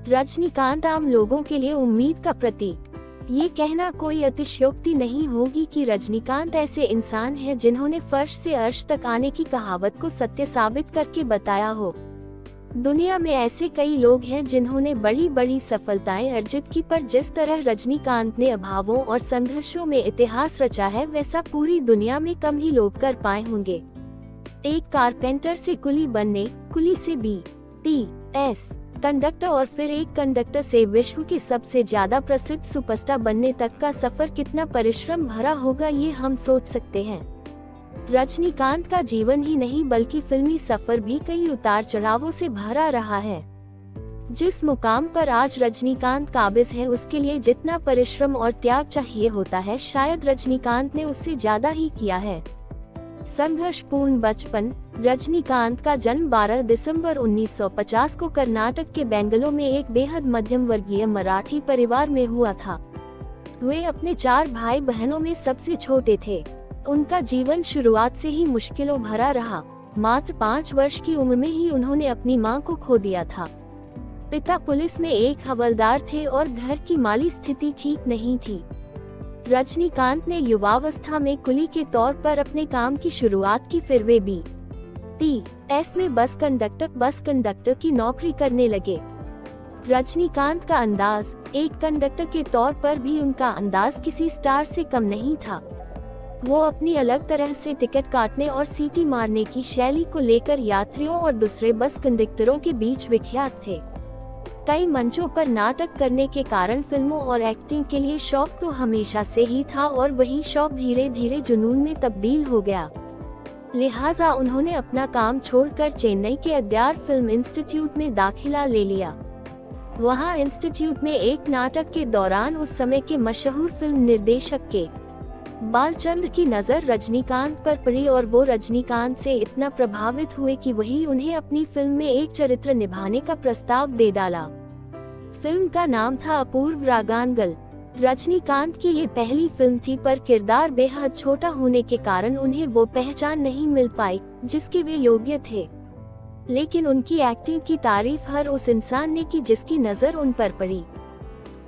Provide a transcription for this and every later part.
रजनीकांत आम लोगों के लिए उम्मीद का प्रतीक। ये कहना कोई अतिशयोक्ति नहीं होगी कि रजनीकांत ऐसे इंसान हैं जिन्होंने फर्श से अर्श तक आने की कहावत को सत्य साबित करके बताया हो। दुनिया में ऐसे कई लोग हैं जिन्होंने बड़ी बड़ी सफलताएं अर्जित की, पर जिस तरह रजनीकांत ने अभावों और संघर्षों में इतिहास रचा है वैसा पूरी दुनिया में कम ही लोग कर पाए होंगे। एक कारपेंटर से कुली बनने, कुली से BTS कंडक्टर और फिर एक कंडक्टर से विश्व के सबसे ज्यादा प्रसिद्ध सुपरस्टार बनने तक का सफर कितना परिश्रम भरा होगा ये हम सोच सकते हैं। रजनीकांत का जीवन ही नहीं बल्कि फिल्मी सफर भी कई उतार चढ़ावों से भरा रहा है। जिस मुकाम पर आज रजनीकांत काबिज है उसके लिए जितना परिश्रम और त्याग चाहिए होता है शायद रजनीकांत ने उससे ज्यादा ही किया है। संघर्षपूर्ण बचपन। रजनीकांत का जन्म 12 दिसंबर 1950 को कर्नाटक के बेंगलुरु में एक बेहद मध्यम वर्गीय मराठी परिवार में हुआ था। वे अपने 4 भाई बहनों में सबसे छोटे थे। उनका जीवन शुरुआत से ही मुश्किलों भरा रहा। मात्र 5 वर्ष की उम्र में ही उन्होंने अपनी मां को खो दिया था। पिता पुलिस में एक हवलदार थे और घर की माली स्थिति ठीक नहीं थी। रजनीकांत ने युवावस्था में कुली के तौर पर अपने काम की शुरुआत की, फिर वे BTS में बस कंडक्टर की नौकरी करने लगे। रजनीकांत का अंदाज, एक कंडक्टर के तौर पर भी उनका अंदाज किसी स्टार से कम नहीं था। वो अपनी अलग तरह से टिकट काटने और सीटी मारने की शैली को लेकर यात्रियों और दूसरे बस कंडक्टरों के बीच विख्यात थे। कई मंचों पर नाटक करने के कारण फिल्मों और एक्टिंग के लिए शौक तो हमेशा से ही था और वही शौक धीरे धीरे जुनून में तब्दील हो गया। लिहाजा उन्होंने अपना काम छोड़कर चेन्नई के अड्यार फिल्म इंस्टीट्यूट में दाखिला ले लिया। वहां इंस्टीट्यूट में एक नाटक के दौरान उस समय के मशहूर फिल्म निर्देशक के बालचंद्र की नजर रजनीकांत पर पड़ी और वो रजनीकांत से इतना प्रभावित हुए कि वही उन्हें अपनी फिल्म में एक चरित्र निभाने का प्रस्ताव दे डाला। फिल्म का नाम था अपूर्व रागानगल। रजनीकांत की ये पहली फिल्म थी, पर किरदार बेहद छोटा होने के कारण उन्हें वो पहचान नहीं मिल पाई जिसके वे योग्य थे। लेकिन उनकी एक्टिंग की तारीफ हर उस इंसान ने की जिसकी नजर उन पर पड़ी।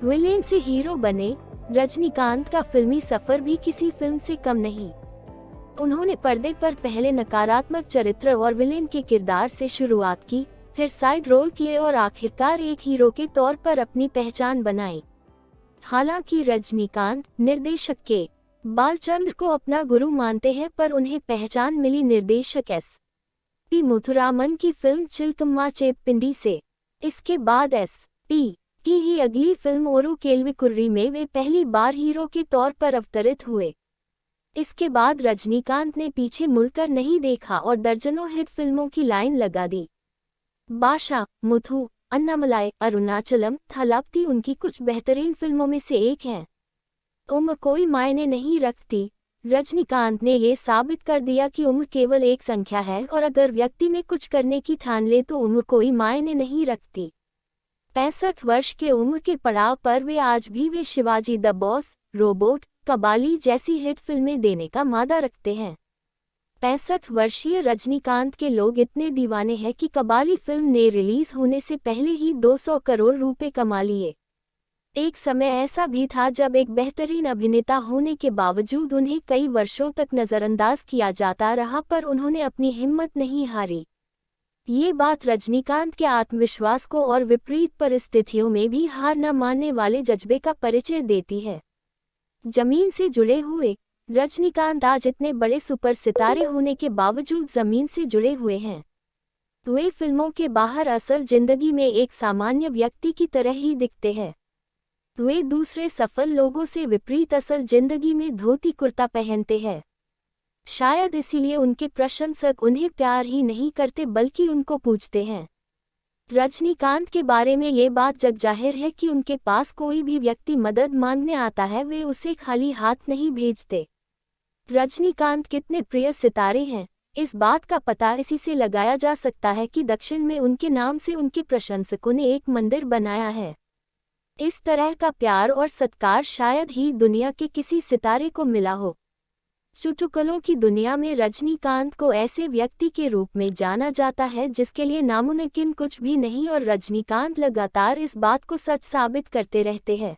विलेन से हीरो बने। रजनीकांत का फिल्मी सफर भी किसी फिल्म से कम नहीं। उन्होंने पर्दे पर पहले नकारात्मक चरित्र और विलेन के किरदार से शुरुआत की, फिर साइड रोल किए और आखिरकार एक हीरो के तौर पर अपनी पहचान बनाई। हालांकि रजनीकांत निर्देशक के बालचंद्र को अपना गुरु मानते हैं, पर उन्हें पहचान मिली निर्देशक SP मुथुरामन की फिल्म चिलकम्मा चेप्पिंडी से। इसके बाद SP की ही अगली फिल्म ओरू केल्विकुर्री में वे पहली बार हीरो के तौर पर अवतरित हुए। इसके बाद रजनीकांत ने पीछे मुड़कर नहीं देखा और दर्जनों हिट फिल्मों की लाइन लगा दी। बादशाह, मुथु, अन्नामलाई, अरुणाचलम, थलापति उनकी कुछ बेहतरीन फिल्मों में से एक है। उम्र कोई मायने नहीं रखती। रजनीकांत ने ये साबित कर दिया कि उम्र केवल एक संख्या है और अगर व्यक्ति में कुछ करने की ठान ले तो उम्र कोई मायने नहीं रखती। 65 वर्ष के उम्र के पड़ाव पर वे आज भी वे Shivaji the boss, robot, Kabali जैसी हिट फिल्में देने का मादा रखते हैं। 65 वर्षीय रजनीकांत के लोग इतने दीवाने हैं कि कबाली फिल्म ने रिलीज होने से पहले ही 200 करोड़ रुपए कमा लिए। एक समय ऐसा भी था जब एक बेहतरीन अभिनेता होने के बावजूद उन्हें कई वर्षों तक नजरअंदाज किया जाता रहा, पर उन्होंने अपनी हिम्मत नहीं हारी। ये बात रजनीकांत के आत्मविश्वास को और विपरीत परिस्थितियों में भी हार न मानने वाले जज्बे का परिचय देती है। जमीन से जुड़े हुए। रजनीकांत आज इतने बड़े सुपर सितारे होने के बावजूद जमीन से जुड़े हुए हैं। वे फिल्मों के बाहर असल जिंदगी में एक सामान्य व्यक्ति की तरह ही दिखते हैं। वे दूसरे सफल लोगों से विपरीत असल जिंदगी में धोती कुर्ता पहनते हैं। शायद इसीलिए उनके प्रशंसक उन्हें प्यार ही नहीं करते बल्कि उनको पूछते हैं। रजनीकांत के बारे में ये बात जग जाहिर है कि उनके पास कोई भी व्यक्ति मदद मांगने आता है वे उसे खाली हाथ नहीं भेजते। रजनीकांत कितने प्रिय सितारे हैं, इस बात का पता इसी से लगाया जा सकता है कि दक्षिण में उनके नाम से उनके प्रशंसकों ने एक मंदिर बनाया है। इस तरह का प्यार और सत्कार शायद ही दुनिया के किसी सितारे को मिला हो। चुटकुलों की दुनिया में रजनीकांत को ऐसे व्यक्ति के रूप में जाना जाता है जिसके लिए नामुमकिन कुछ भी नहीं, और रजनीकांत लगातार इस बात को सच साबित करते रहते हैं।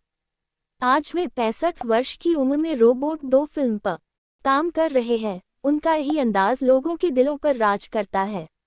आज वे 65 वर्ष की उम्र में रोबोट 2 फिल्म पर काम कर रहे हैं। उनका यही अंदाज लोगों के दिलों पर राज करता है।